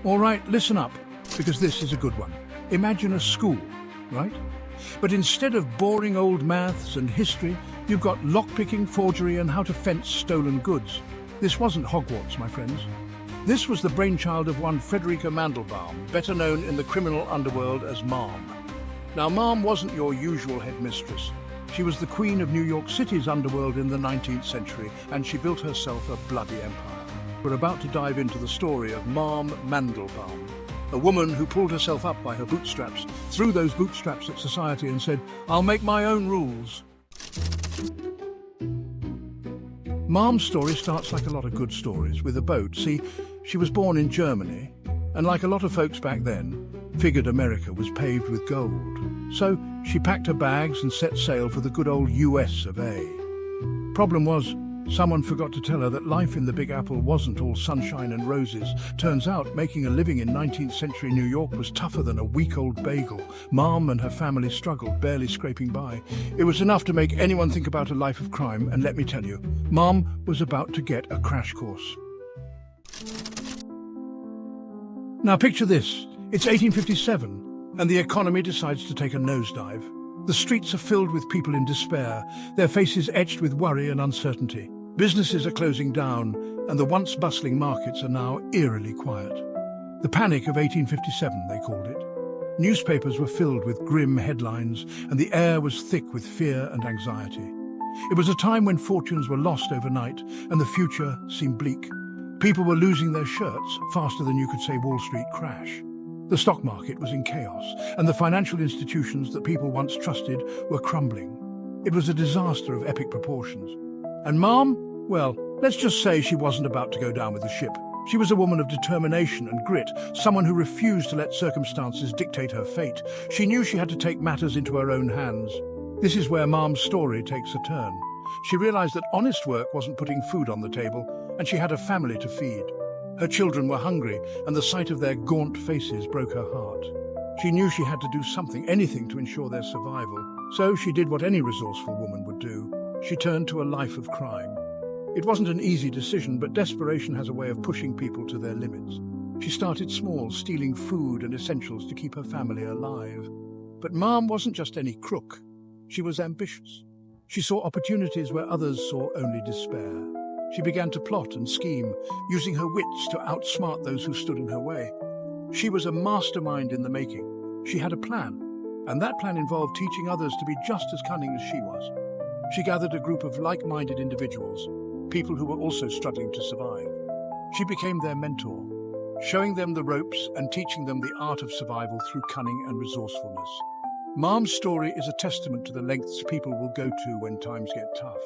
All right, listen up, because this is a good one. Imagine a school, right? But instead of boring old maths and history, you've got lockpicking, forgery, and how to fence stolen goods. This wasn't Hogwarts, my friends. This was the brainchild of one Frederica Mandelbaum, better known in the criminal underworld as Marm. Now, Marm wasn't your usual headmistress. She was the queen of New York City's underworld in the 19th century, and she built herself a bloody empire. We're about to dive into the story of Marm Mandelbaum, a woman who pulled herself up by her bootstraps, threw those bootstraps at society and said, "I'll make my own rules." Marm's story starts like a lot of good stories, with a boat. See, she was born in Germany, and like a lot of folks back then, figured America was paved with gold. So she packed her bags and set sail for the good old US of A. Problem was, someone forgot to tell her that life in the Big Apple wasn't all sunshine and roses. Turns out making a living in 19th century New York was tougher than a week-old bagel. Marm and her family struggled, barely scraping by. It was enough to make anyone think about a life of crime, and let me tell you, Marm was about to get a crash course. Now picture this. It's 1857, and the economy decides to take a nosedive. The streets are filled with people in despair, their faces etched with worry and uncertainty. Businesses are closing down, and the once bustling markets are now eerily quiet. The Panic of 1857, they called it. Newspapers were filled with grim headlines, and the air was thick with fear and anxiety. It was a time when fortunes were lost overnight, and the future seemed bleak. People were losing their shirts faster than you could say Wall Street crash. The stock market was in chaos, and the financial institutions that people once trusted were crumbling. It was a disaster of epic proportions. And Marm? Well, let's just say she wasn't about to go down with the ship. She was a woman of determination and grit, someone who refused to let circumstances dictate her fate. She knew she had to take matters into her own hands. This is where Marm's story takes a turn. She realized that honest work wasn't putting food on the table, and she had a family to feed. Her children were hungry, and the sight of their gaunt faces broke her heart. She knew she had to do something, anything, to ensure their survival. So she did what any resourceful woman would do. She turned to a life of crime. It wasn't an easy decision, but desperation has a way of pushing people to their limits. She started small, stealing food and essentials to keep her family alive. But Marm wasn't just any crook. She was ambitious. She saw opportunities where others saw only despair. She began to plot and scheme, using her wits to outsmart those who stood in her way. She was a mastermind in the making. She had a plan, and that plan involved teaching others to be just as cunning as she was. She gathered a group of like-minded individuals, people who were also struggling to survive. She became their mentor, showing them the ropes and teaching them the art of survival through cunning and resourcefulness. Marm's story is a testament to the lengths people will go to when times get tough,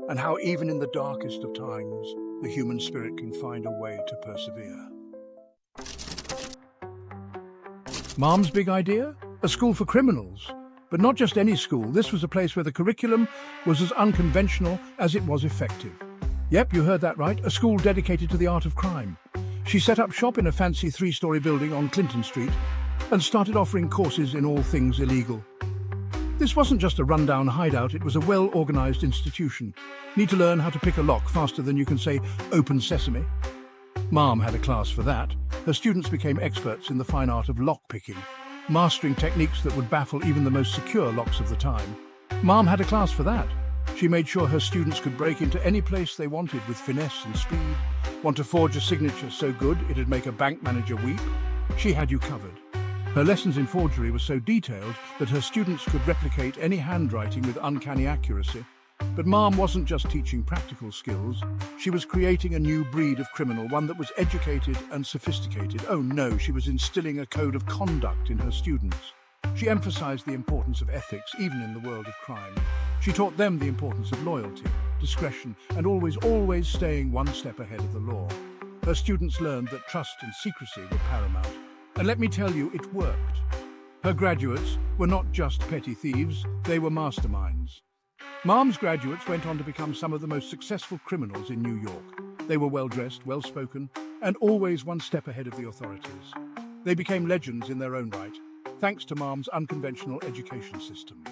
and how even in the darkest of times, the human spirit can find a way to persevere. Marm's big idea? A school for criminals. But not just any school. This was a place where the curriculum was as unconventional as it was effective. Yep, you heard that right. A school dedicated to the art of crime. She set up shop in a fancy 3-story building on Clinton Street and started offering courses in all things illegal. This wasn't just a rundown hideout, it was a well-organized institution. Need to learn how to pick a lock faster than you can say, "Open sesame"? Marm had a class for that. Her students became experts in the fine art of lock-picking, mastering techniques that would baffle even the most secure locks of the time. Marm had a class for that. She made sure her students could break into any place they wanted with finesse and speed. Want to forge a signature so good it'd make a bank manager weep? She had you covered. Her lessons in forgery were so detailed that her students could replicate any handwriting with uncanny accuracy. But Marm wasn't just teaching practical skills. She was creating a new breed of criminal, one that was educated and sophisticated. Oh no, she was instilling a code of conduct in her students. She emphasized the importance of ethics, even in the world of crime. She taught them the importance of loyalty, discretion, and always staying one step ahead of the law. Her students learned that trust and secrecy were paramount. And let me tell you, it worked. Her graduates were not just petty thieves, they were masterminds. Marm's graduates went on to become some of the most successful criminals in New York. They were well-dressed, well-spoken, and always one step ahead of the authorities. They became legends in their own right, thanks to Marm's unconventional education system.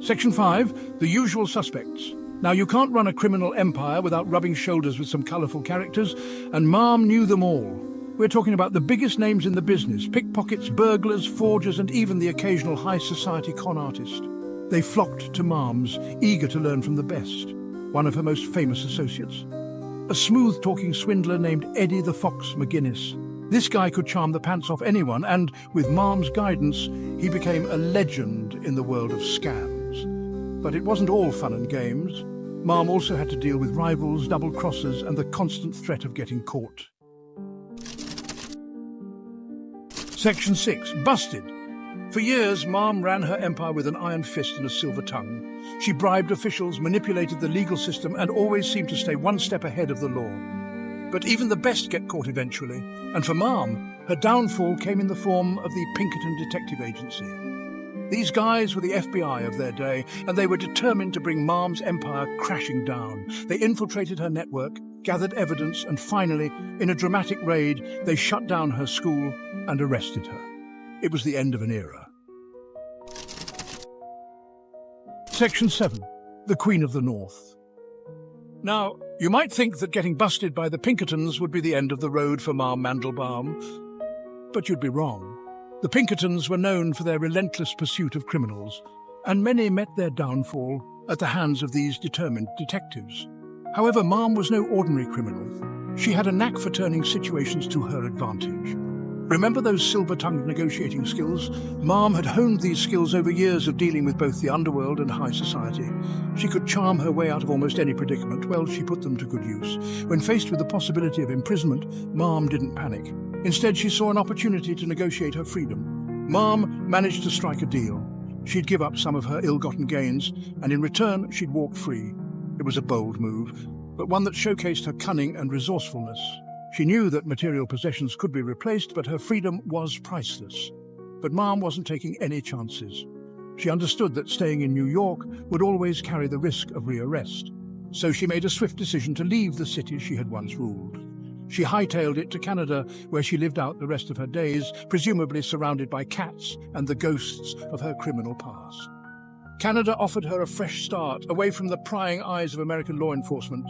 Section 5, the usual suspects. Now, you can't run a criminal empire without rubbing shoulders with some colourful characters, and Marm knew them all. We're talking about the biggest names in the business: pickpockets, burglars, forgers, and even the occasional high society con artist. They flocked to Marm's, eager to learn from the best. One of her most famous associates, a smooth-talking swindler named Eddie the Fox McGuinness. This guy could charm the pants off anyone, and with Marm's guidance, he became a legend in the world of scams. But it wasn't all fun and games. Marm also had to deal with rivals, double-crossers, and the constant threat of getting caught. Section 6. Busted. For years, Marm ran her empire with an iron fist and a silver tongue. She bribed officials, manipulated the legal system, and always seemed to stay one step ahead of the law. But even the best get caught eventually, and for Marm, her downfall came in the form of the Pinkerton Detective Agency. These guys were the FBI of their day, and they were determined to bring Marm's empire crashing down. They infiltrated her network, gathered evidence, and finally, in a dramatic raid, they shut down her school and arrested her. It was the end of an era. Section 7. The Queen of the North. Now, you might think that getting busted by the Pinkertons would be the end of the road for Marm Mandelbaum, but you'd be wrong. The Pinkertons were known for their relentless pursuit of criminals, and many met their downfall at the hands of these determined detectives. However, Marm was no ordinary criminal. She had a knack for turning situations to her advantage. Remember those silver-tongued negotiating skills? Marm had honed these skills over years of dealing with both the underworld and high society. She could charm her way out of almost any predicament. Well, she put them to good use. When faced with the possibility of imprisonment, Marm didn't panic. Instead, she saw an opportunity to negotiate her freedom. Marm managed to strike a deal. She'd give up some of her ill-gotten gains, and in return, she'd walk free. It was a bold move, but one that showcased her cunning and resourcefulness. She knew that material possessions could be replaced, but her freedom was priceless. But Marm wasn't taking any chances. She understood that staying in New York would always carry the risk of rearrest. So she made a swift decision to leave the city she had once ruled. She hightailed it to Canada, where she lived out the rest of her days, presumably surrounded by cats and the ghosts of her criminal past. Canada offered her a fresh start, away from the prying eyes of American law enforcement.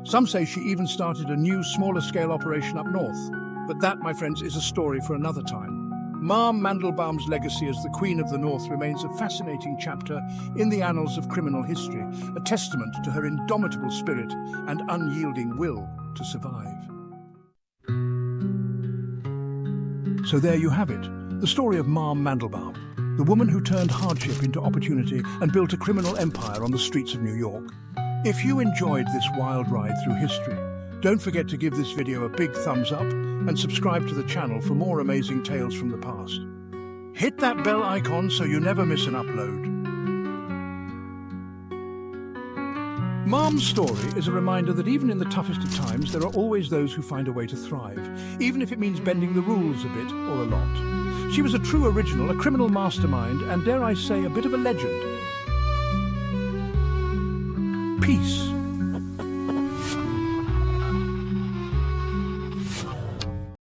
Some say she even started a new, smaller-scale operation up north. But that, my friends, is a story for another time. Marm Mandelbaum's legacy as the Queen of the North remains a fascinating chapter in the annals of criminal history, a testament to her indomitable spirit and unyielding will to survive. So there you have it, the story of Marm Mandelbaum, the woman who turned hardship into opportunity and built a criminal empire on the streets of New York. If you enjoyed this wild ride through history, don't forget to give this video a big thumbs up and subscribe to the channel for more amazing tales from the past. Hit that bell icon so you never miss an upload. Marm's story is a reminder that even in the toughest of times, there are always those who find a way to thrive, even if it means bending the rules a bit or a lot. She was a true original, a criminal mastermind, and dare I say, a bit of a legend. Peace.